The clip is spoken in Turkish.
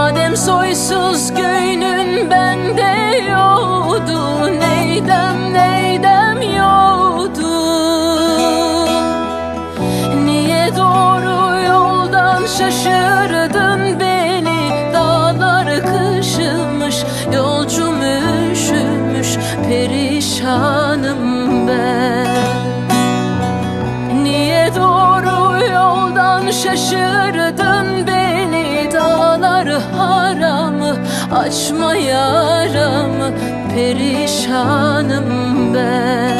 Madem soysuz göynün bende yoktu, neydem yoktu. Niye doğru yoldan şaşırdın beni? Dağlar kışımış, yolcum üşümüş, perişanım ben. Niye doğru yoldan şaşırdın beni? Dağlar haramı, açma yaramı, perişanım ben.